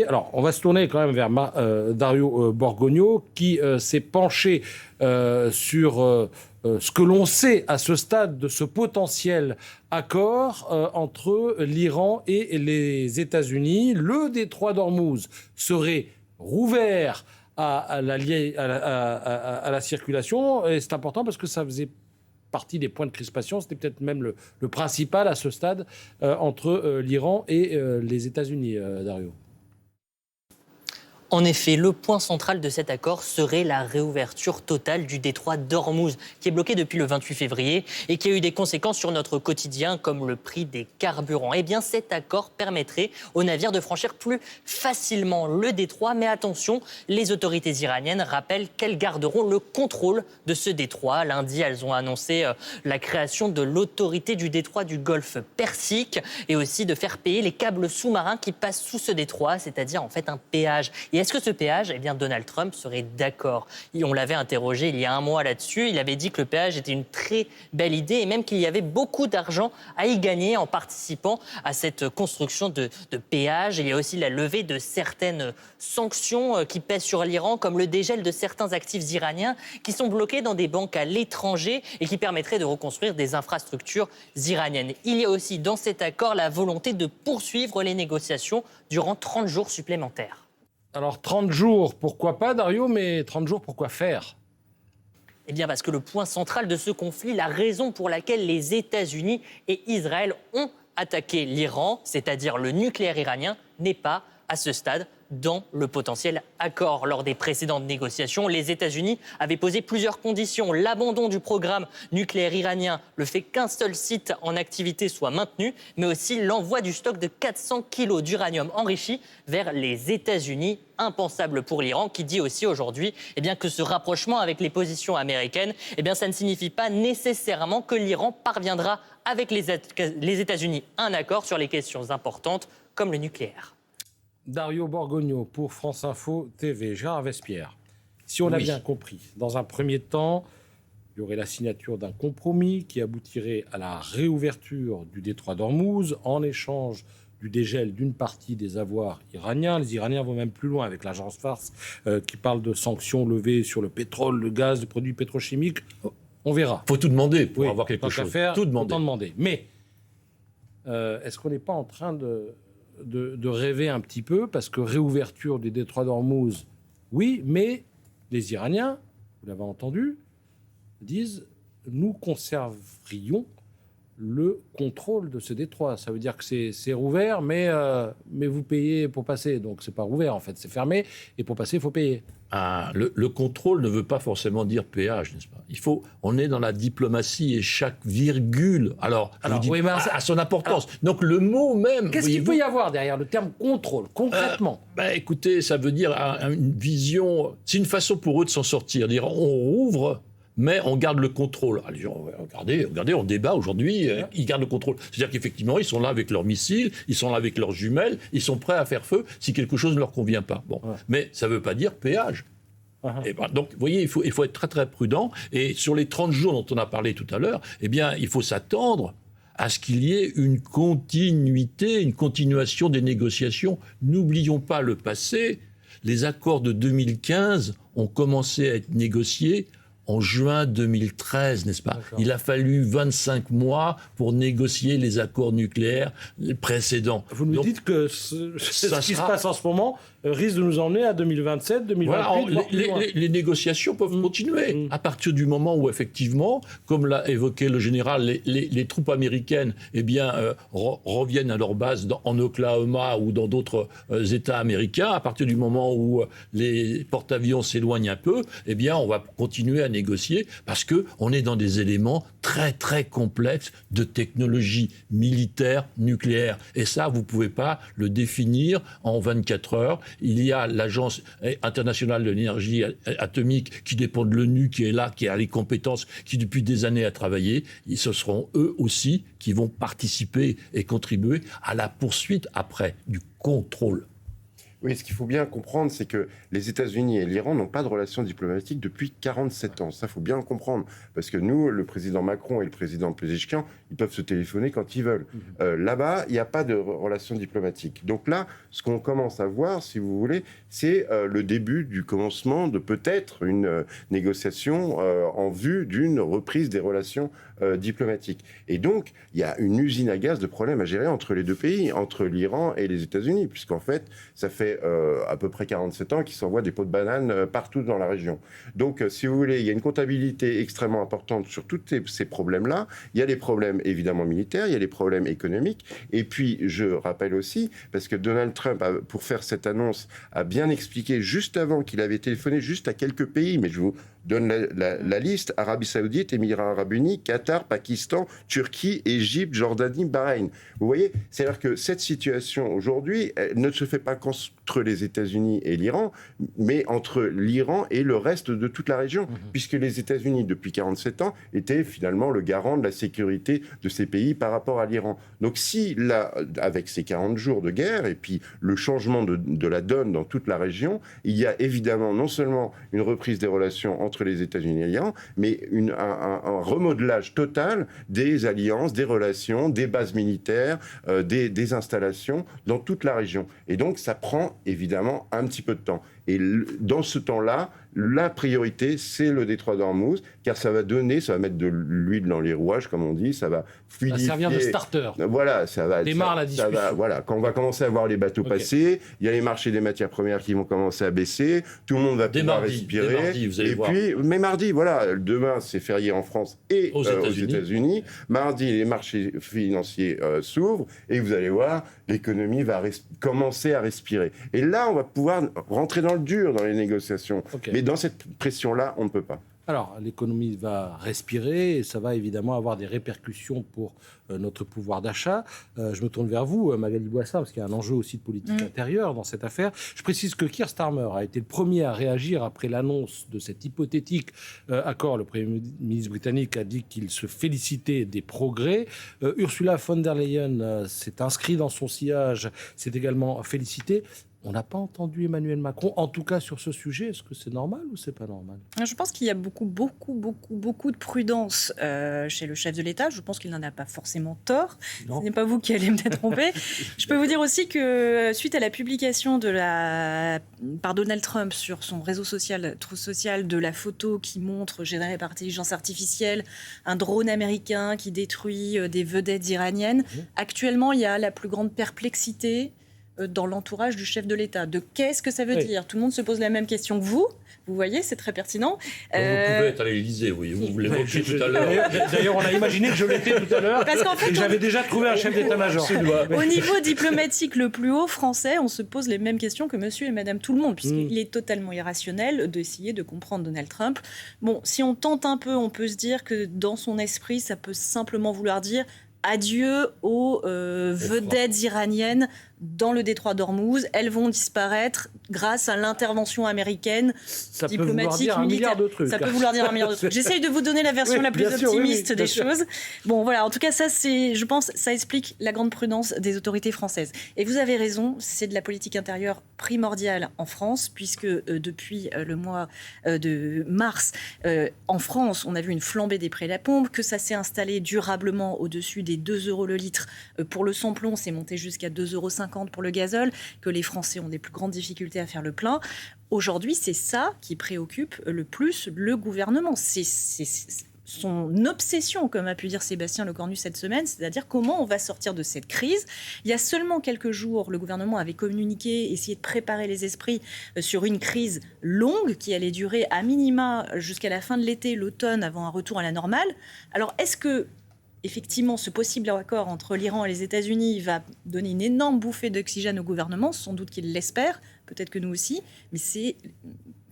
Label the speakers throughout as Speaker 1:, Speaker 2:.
Speaker 1: Alors, on va se tourner quand même vers Dario Borgogno, qui s'est penché sur ce que l'on sait à ce stade de ce potentiel accord entre l'Iran et les États-Unis. Le détroit d'Ormuz serait rouvert à la circulation, et c'est important parce que ça faisait partie des points de crispation, c'était peut-être même le principal à ce stade entre l'Iran et les États-Unis, Dario.
Speaker 2: En effet, le point central de cet accord serait la réouverture totale du détroit d'Ormuz, qui est bloqué depuis le 28 février et qui a eu des conséquences sur notre quotidien, comme le prix des carburants. Eh bien, cet accord permettrait aux navires de franchir plus facilement le détroit. Mais attention, les autorités iraniennes rappellent qu'elles garderont le contrôle de ce détroit. Lundi, elles ont annoncé la création de l'autorité du détroit du Golfe Persique et aussi de faire payer les câbles sous-marins qui passent sous ce détroit, c'est-à-dire en fait un péage. Et est-ce que ce péage, eh bien, Donald Trump serait d'accord ? On l'avait interrogé il y a un mois là-dessus. Il avait dit que le péage était une très belle idée et même qu'il y avait beaucoup d'argent à y gagner en participant à cette construction de péage. Il y a aussi la levée de certaines sanctions qui pèsent sur l'Iran, comme le dégel de certains actifs iraniens qui sont bloqués dans des banques à l'étranger et qui permettraient de reconstruire des infrastructures iraniennes. Il y a aussi dans cet accord la volonté de poursuivre les négociations durant 30 jours supplémentaires.
Speaker 1: Alors 30 jours, pourquoi pas Dario, mais 30 jours, pourquoi faire ?
Speaker 2: Eh bien parce que le point central de ce conflit, la raison pour laquelle les États-Unis et Israël ont attaqué l'Iran, c'est-à-dire le nucléaire iranien, n'est pas à ce stade dans le potentiel accord. Lors des précédentes négociations, les États-Unis avaient posé plusieurs conditions. L'abandon du programme nucléaire iranien, le fait qu'un seul site en activité soit maintenu, mais aussi l'envoi du stock de 400 kilos d'uranium enrichi vers les États-Unis. Impensable pour l'Iran, qui dit aussi aujourd'hui que ce rapprochement avec les positions américaines, ça ne signifie pas nécessairement que l'Iran parviendra avec les États-Unis à un accord sur les questions importantes comme le nucléaire.
Speaker 1: Dario Borgogno pour France Info TV. Gérard Vespierre, si on a bien compris, dans un premier temps, il y aurait la signature d'un compromis qui aboutirait à la réouverture du détroit d'Ormuz en échange du dégel d'une partie des avoirs iraniens. Les Iraniens vont même plus loin avec l'agence Fars qui parle de sanctions levées sur le pétrole, le gaz, les produits pétrochimiques. On verra.
Speaker 3: Il faut tout demander pour avoir quelque chose.
Speaker 1: Tout demander. Mais est-ce qu'on n'est pas en train de rêver un petit peu, parce que réouverture du détroit d'Ormuz, oui, mais les Iraniens, vous l'avez entendu, disent nous conserverions le contrôle de ce détroit. Ça veut dire que c'est rouvert, mais vous payez pour passer. Donc c'est pas rouvert en fait, c'est fermé, et pour passer, il faut payer.
Speaker 3: Le contrôle ne veut pas forcément dire péage, n'est-ce pas ? On est dans la diplomatie et chaque virgule, a son importance. Donc le mot même...
Speaker 1: Qu'est-ce qu'il peut y avoir derrière le terme contrôle, concrètement ?
Speaker 3: Écoutez, ça veut dire une vision... C'est une façon pour eux de s'en sortir. Dire on rouvre, mais on garde le contrôle. Regardez, on débat aujourd'hui, ils gardent le contrôle. C'est-à-dire qu'effectivement, ils sont là avec leurs missiles, ils sont là avec leurs jumelles, ils sont prêts à faire feu si quelque chose ne leur convient pas. Mais ça ne veut pas dire péage. Donc, vous voyez, il faut être très très prudent. Et sur les 30 jours dont on a parlé tout à l'heure, il faut s'attendre à ce qu'il y ait une continuité, une continuation des négociations. N'oublions pas le passé. Les accords de 2015 ont commencé à être négociés en juin 2013, n'est-ce pas ? D'accord. Il a fallu 25 mois pour négocier les accords nucléaires précédents.
Speaker 1: Vous nous dites que ce qui se passe en ce moment risque de nous emmener à 2027, 2028.
Speaker 3: Les négociations peuvent continuer à partir du moment où, effectivement, comme l'a évoqué le général, les troupes américaines reviennent à leur base en Oklahoma ou dans d'autres États américains. À partir du moment où les porte-avions s'éloignent un peu, on va continuer à négocier parce qu'on est dans des éléments très, très complexes de technologie militaire nucléaire. Et ça, vous ne pouvez pas le définir en 24 heures. Il y a l'Agence internationale de l'énergie atomique qui dépend de l'ONU, qui est là, qui a les compétences, qui depuis des années a travaillé. Et ce seront eux aussi qui vont participer et contribuer à la poursuite après du contrôle.
Speaker 4: Oui, ce qu'il faut bien comprendre, c'est que les États-Unis et l'Iran n'ont pas de relations diplomatiques depuis 47 ans. Ça, il faut bien le comprendre. Parce que nous, le président Macron et le président Pezeshkian, ils peuvent se téléphoner quand ils veulent. Là-bas, il n'y a pas de relations diplomatiques. Donc là, ce qu'on commence à voir, si vous voulez, c'est le début du commencement de peut-être une négociation en vue d'une reprise des relations diplomatiques. Et donc, il y a une usine à gaz de problèmes à gérer entre les deux pays, entre l'Iran et les États-Unis, puisqu'en fait, ça fait à peu près 47 ans qu'ils s'envoient des pots de bananes partout dans la région. Donc, si vous voulez, il y a une comptabilité extrêmement importante sur tous ces problèmes-là. Il y a les problèmes évidemment militaires, il y a les problèmes économiques. Et puis, je rappelle aussi, parce que Donald Trump, pour faire cette annonce, a bien expliqué juste avant qu'il avait téléphoné juste à quelques pays, mais je vous donne la liste: Arabie Saoudite, Émirats Arabes Unis, Qatar, Pakistan, Turquie, Égypte, Jordanie, Bahreïn. Vous voyez, c'est-à-dire que cette situation aujourd'hui ne se fait pas qu'entre les États-Unis et l'Iran, mais entre l'Iran et le reste de toute la région, puisque les États-Unis, depuis 47 ans, étaient finalement le garant de la sécurité de ces pays par rapport à l'Iran. Donc si, là, avec ces 40 jours de guerre, et puis le changement de la donne dans toute la région, il y a évidemment non seulement une reprise des relations entre les États-Unis et l'Iran, mais un remodelage total des alliances, des relations, des bases militaires, des installations dans toute la région. Et donc, ça prend évidemment un petit peu de temps. Et dans ce temps-là, la priorité, c'est le détroit d'Ormuz, car ça va mettre de l'huile dans les rouages, comme on dit, ça va fluidifier.
Speaker 1: Ça va servir de starter.
Speaker 4: Voilà, ça va.
Speaker 1: Démarre la discussion.
Speaker 4: Voilà, quand on va commencer à voir les bateaux passer, il y a les marchés des matières premières qui vont commencer à baisser, tout le monde va pouvoir respirer.
Speaker 3: Dès mardi, vous allez voir.
Speaker 4: Mais mardi, voilà, demain, c'est férié en France et aux États-Unis. Mardi, les marchés financiers s'ouvrent et vous allez voir, l'économie va commencer à respirer. Et là, on va pouvoir rentrer dans le dur dans les négociations. Mais dans cette pression-là, on ne peut pas.
Speaker 1: Alors, l'économie va respirer et ça va évidemment avoir des répercussions pour notre pouvoir d'achat. Je me tourne vers vous, Magali Boissin, parce qu'il y a un enjeu aussi de politique intérieure dans cette affaire. Je précise que Keir Starmer a été le premier à réagir après l'annonce de cet hypothétique accord. Le Premier ministre britannique a dit qu'il se félicitait des progrès. Ursula von der Leyen s'est inscrite dans son sillage, s'est également félicitée. On n'a pas entendu Emmanuel Macron, en tout cas sur ce sujet. Est-ce que c'est normal ou c'est pas normal ?
Speaker 5: Je pense qu'il y a beaucoup de prudence chez le chef de l'État. Je pense qu'il n'en a pas forcément tort.
Speaker 1: Non.
Speaker 5: Ce n'est pas vous qui allez me tromper. Je peux vous dire aussi que suite à la publication par Donald Trump sur son réseau social, Truth Social, de la photo qui montre, générée par intelligence artificielle, un drone américain qui détruit des vedettes iraniennes, actuellement, il y a la plus grande perplexité dans l'entourage du chef de l'État. De qu'est-ce que ça veut dire ? Tout le monde se pose la même question que vous. Vous voyez, c'est très pertinent.
Speaker 3: Vous pouvez être à l'Élysée, vous l'évoquiez tout à l'heure.
Speaker 1: D'ailleurs, on a imaginé que je l'étais tout à l'heure.
Speaker 5: Parce qu'en fait,
Speaker 1: j'avais déjà trouvé un chef d'état-major.
Speaker 5: Au niveau diplomatique le plus haut français, on se pose les mêmes questions que monsieur et madame tout le monde, puisqu'il est totalement irrationnel d'essayer de comprendre Donald Trump. Bon, si on tente un peu, on peut se dire que dans son esprit, ça peut simplement vouloir dire adieu aux vedettes iraniennes dans le détroit d'Ormuz. Elles vont disparaître grâce à l'intervention américaine,
Speaker 1: ça
Speaker 5: diplomatique,
Speaker 1: peut
Speaker 5: militaire.
Speaker 1: Ça
Speaker 5: peut vouloir dire un milliard de trucs. J'essaye de vous donner la version la plus optimiste des choses. Bon, voilà, en tout cas, ça, je pense, ça explique la grande prudence des autorités françaises. Et vous avez raison, c'est de la politique intérieure primordiale en France, puisque depuis le mois de mars, en France, on a vu une flambée des prix à la pompe, que ça s'est installé durablement au-dessus des 2 € le litre. Pour le sans-plomb, c'est monté jusqu'à 2,50 € pour le gazole, que les Français ont des plus grandes difficultés à faire le plein. Aujourd'hui, c'est ça qui préoccupe le plus le gouvernement. C'est son obsession, comme a pu dire Sébastien Lecornu cette semaine, c'est-à-dire comment on va sortir de cette crise. Il y a seulement quelques jours, le gouvernement avait communiqué, essayé de préparer les esprits sur une crise longue qui allait durer à minima jusqu'à la fin de l'été, l'automne, avant un retour à la normale. Alors, est-ce que effectivement, ce possible accord entre l'Iran et les États-Unis va donner une énorme bouffée d'oxygène au gouvernement? Sans doute qu'il l'espère, peut-être que nous aussi, mais c'est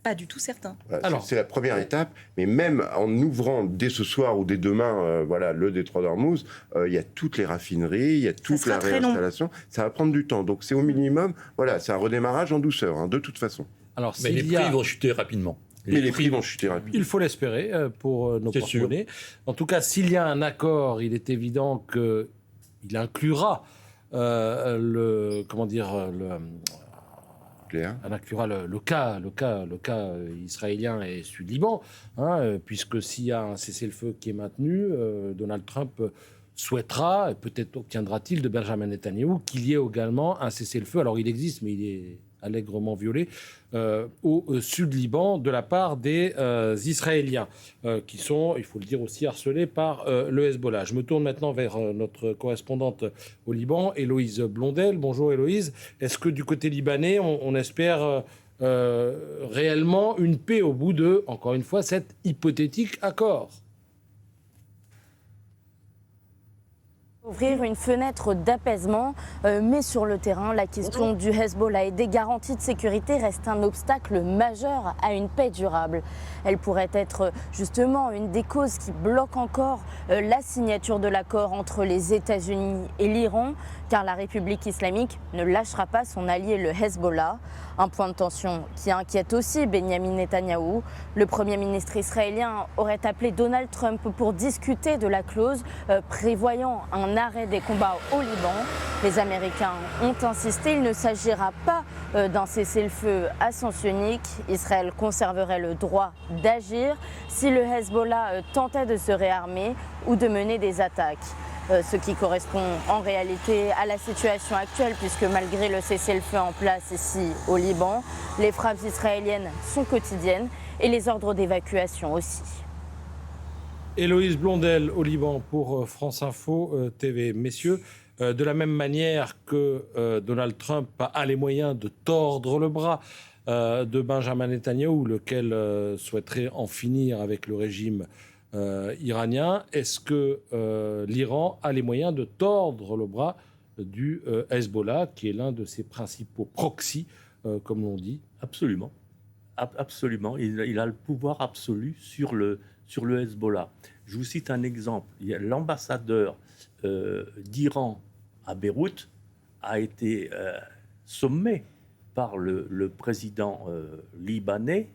Speaker 5: pas du tout certain.
Speaker 4: Alors, c'est la première étape, mais même en ouvrant dès ce soir ou dès demain, le détroit d'Ormuz, il y a toutes les raffineries, il y a toute la réinstallation. Ça va prendre du temps, donc c'est au minimum. Voilà, c'est un redémarrage en douceur, de toute façon.
Speaker 1: Alors,
Speaker 3: mais les prix vont chuter rapidement.
Speaker 4: Les prix vont chuter rapidement.
Speaker 1: Il faut l'espérer pour nos porte-monnaies. En tout cas, s'il y a un accord, il est évident qu'il inclura
Speaker 4: nucléaire.
Speaker 1: Il y aura le cas israélien et sud-Liban, puisque s'il y a un cessez-le-feu qui est maintenu, Donald Trump souhaitera, et peut-être obtiendra-t-il de Benjamin Netanyahou, qu'il y ait également un cessez-le-feu. Alors il existe, mais il est allègrement violé, au sud-Liban de la part des Israéliens, qui sont, il faut le dire aussi, harcelés par le Hezbollah. Je me tourne maintenant vers notre correspondante au Liban, Héloïse Blondel. Bonjour Héloïse. Est-ce que du côté libanais, on espère réellement une paix au bout de, encore une fois, cet hypothétique accord ?
Speaker 6: Ouvrir une fenêtre d'apaisement, mais sur le terrain, la question du Hezbollah et des garanties de sécurité reste un obstacle majeur à une paix durable. Elle pourrait être justement une des causes qui bloquent encore la signature de l'accord entre les États-Unis et l'Iran, car la République islamique ne lâchera pas son allié le Hezbollah. Un point de tension qui inquiète aussi Benjamin Netanyahou. Le Premier ministre israélien aurait appelé Donald Trump pour discuter de la clause prévoyant un arrêt des combats au Liban. Les Américains ont insisté, il ne s'agira pas d'un cessez-le-feu à sens unique. Israël conserverait le droit d'agir si le Hezbollah tentait de se réarmer ou de mener des attaques. Ce qui correspond en réalité à la situation actuelle, puisque malgré le cessez-le-feu en place ici au Liban, les frappes israéliennes sont quotidiennes et les ordres d'évacuation aussi.
Speaker 1: Héloïse Blondel au Liban pour France Info TV. Messieurs, de la même manière que Donald Trump a les moyens de tordre le bras de Benjamin Netanyahou, lequel souhaiterait en finir avec le régime iranien, est-ce que l'Iran a les moyens de tordre le bras du Hezbollah, qui est l'un de ses principaux proxys, comme l'on dit ?
Speaker 7: Absolument. Absolument. Il a le pouvoir absolu sur le Hezbollah. Je vous cite un exemple. Il y a l'ambassadeur d'Iran à Beyrouth a été sommé par le président libanais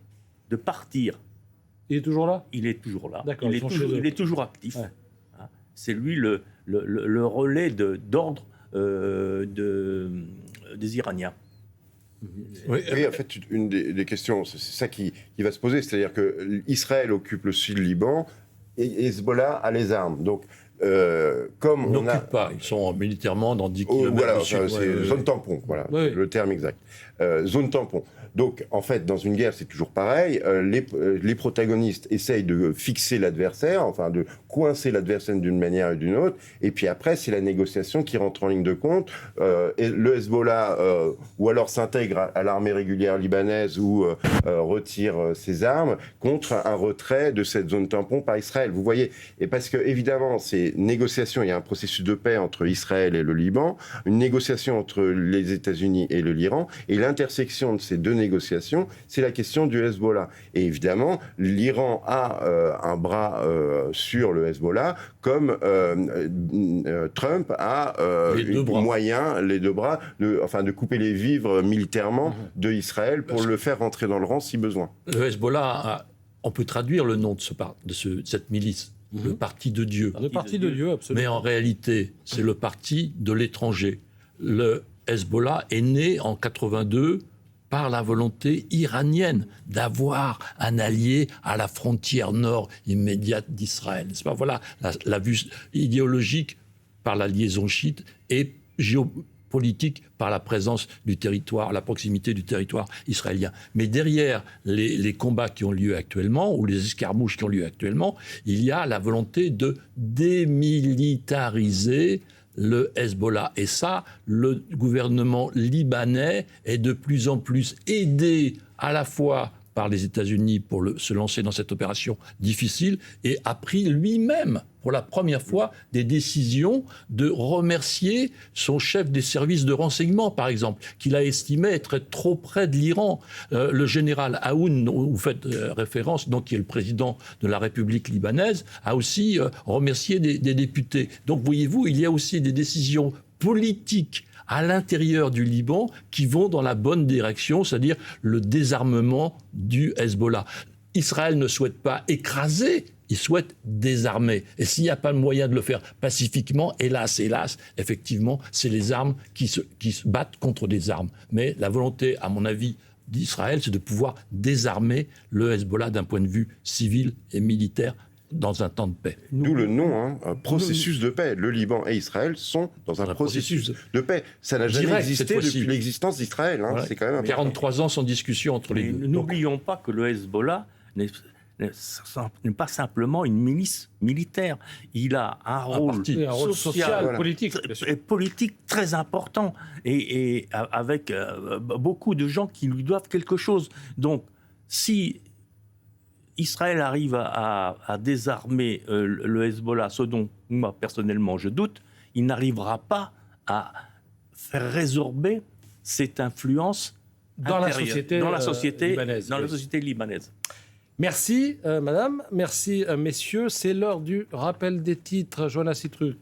Speaker 7: de partir.
Speaker 1: Il est toujours là ?
Speaker 7: Il est toujours là.
Speaker 1: D'accord,
Speaker 7: il est toujours actif.
Speaker 1: Ouais.
Speaker 7: Hein. C'est lui le relais d'ordre des Iraniens.
Speaker 4: Oui, en fait, une des questions, c'est ça qui va se poser, c'est-à-dire que Israël occupe le sud-Liban et Hezbollah a les armes. Donc, comme
Speaker 3: Ils
Speaker 4: on
Speaker 3: n'occupent pas, ils sont militairement dans 10 km
Speaker 4: voilà,
Speaker 3: au sud.
Speaker 4: c'est zone tampon, voilà,
Speaker 1: Oui.
Speaker 4: le terme exact. Zone tampon. Donc, en fait, dans une guerre, c'est toujours pareil. Les protagonistes essayent de fixer l'adversaire, enfin de coincer l'adversaire d'une manière et d'une autre. Et puis après, c'est la négociation qui rentre en ligne de compte. Et le Hezbollah, ou alors s'intègre à l'armée régulière libanaise ou retire ses armes contre un retrait de cette zone tampon par Israël. Vous voyez, et parce que évidemment, ces négociations, il y a un processus de paix entre Israël et le Liban, une négociation entre les États-Unis et l'Iran, et l'intersection de ces deux négociations, c'est la question du Hezbollah. Et évidemment, l'Iran a un bras sur le Hezbollah, comme Trump a les deux bras, de couper les vivres militairement de Israël pour le faire rentrer dans le rang si besoin.
Speaker 3: Le Hezbollah, on peut traduire le nom de cette milice, le parti de Dieu.
Speaker 1: Le parti de Dieu, absolument.
Speaker 3: Mais en réalité, c'est le parti de l'étranger. Le Hezbollah est né en 82 par la volonté iranienne d'avoir un allié à la frontière nord immédiate d'Israël. N'est-ce pas ? Voilà la vue idéologique par la liaison chiite et géopolitique par la présence du territoire, la proximité du territoire israélien. Mais derrière les combats qui ont lieu actuellement, ou les escarmouches qui ont lieu actuellement, il y a la volonté de démilitariser le Hezbollah. Et ça, le gouvernement libanais est de plus en plus aidé à la fois par les États-Unis pour se lancer dans cette opération difficile et a pris lui-même, pour la première fois, des décisions de remercier son chef des services de renseignement, par exemple, qu'il a estimé être trop près de l'Iran. Le général Aoun, dont vous faites référence, donc, qui est le président de la République libanaise, a aussi remercié des députés. Donc, voyez-vous, il y a aussi des décisions politiques à l'intérieur du Liban qui vont dans la bonne direction, c'est-à-dire le désarmement du Hezbollah. Israël ne souhaite pas écraser, il souhaite désarmer. Et s'il n'y a pas le moyen de le faire pacifiquement, hélas, effectivement, c'est les armes qui se battent contre des armes. Mais la volonté, à mon avis, d'Israël, c'est de pouvoir désarmer le Hezbollah d'un point de vue civil et militaire dans un temps de paix.
Speaker 4: D'où le nom, un processus de paix. Le Liban et Israël sont dans un processus de paix. Ça n'a jamais existé depuis l'existence d'Israël. Voilà. C'est quand même important.
Speaker 3: 43 ans sans discussion entre les deux.
Speaker 7: N'oublions pas que le Hezbollah n'est pas simplement une milice militaire. Il a un rôle social,
Speaker 1: politique,
Speaker 7: et politique très important, et avec beaucoup de gens qui lui doivent quelque chose. Donc, si Israël arrive à désarmer le Hezbollah, ce dont moi personnellement je doute, il n'arrivera pas à faire résorber cette influence
Speaker 1: dans la société
Speaker 7: libanaise.
Speaker 1: Merci, madame. Merci, messieurs. C'est l'heure du rappel des titres. Joanna Citruc.